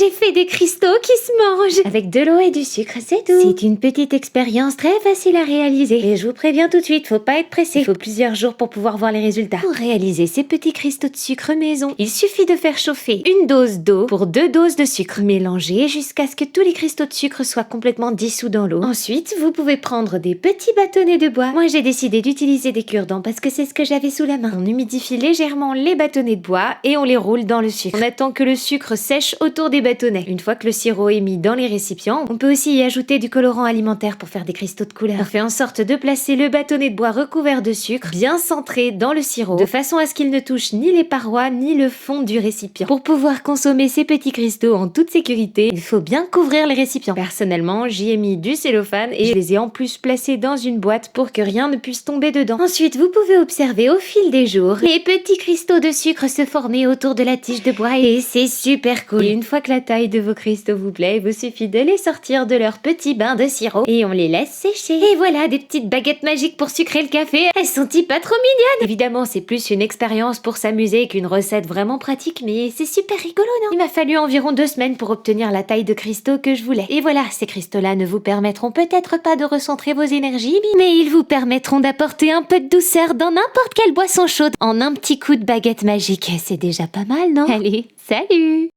J'ai fait des cristaux qui se mangent avec de l'eau et du sucre, c'est tout. C'est une petite expérience très facile à réaliser. Et je vous préviens tout de suite, faut pas être pressé. Il faut plusieurs jours pour pouvoir voir les résultats. Pour réaliser ces petits cristaux de sucre maison, il suffit de faire chauffer une dose d'eau pour 2 doses de sucre. Mélangez jusqu'à ce que tous les cristaux de sucre soient complètement dissous dans l'eau. Ensuite, vous pouvez prendre des petits bâtonnets de bois. Moi, j'ai décidé d'utiliser des cure-dents parce que c'est ce que j'avais sous la main. On humidifie légèrement les bâtonnets de bois et on les roule dans le sucre. On attend que le sucre sèche autour des bâtonnets. Une fois que le sirop est mis dans les récipients, on peut aussi y ajouter du colorant alimentaire pour faire des cristaux de couleur. On fait en sorte de placer le bâtonnet de bois recouvert de sucre bien centré dans le sirop, de façon à ce qu'il ne touche ni les parois ni le fond du récipient. Pour pouvoir consommer ces petits cristaux en toute sécurité, il faut bien couvrir les récipients. Personnellement, j'y ai mis du cellophane et je les ai en plus placés dans une boîte pour que rien ne puisse tomber dedans. Ensuite, vous pouvez observer au fil des jours les petits cristaux de sucre se former autour de la tige de bois et c'est super cool. Et une fois que la taille de vos cristaux vous plaît, il vous suffit de les sortir de leur petit bain de sirop et on les laisse sécher. Et voilà, des petites baguettes magiques pour sucrer le café. Elles sont-ils pas trop mignonnes? Évidemment, c'est plus une expérience pour s'amuser qu'une recette vraiment pratique, mais c'est super rigolo, non? Il m'a fallu environ 2 semaines pour obtenir la taille de cristaux que je voulais. Et voilà, ces cristaux-là ne vous permettront peut-être pas de recentrer vos énergies, mais ils vous permettront d'apporter un peu de douceur dans n'importe quelle boisson chaude en un petit coup de baguette magique. C'est déjà pas mal, non? Allez, salut!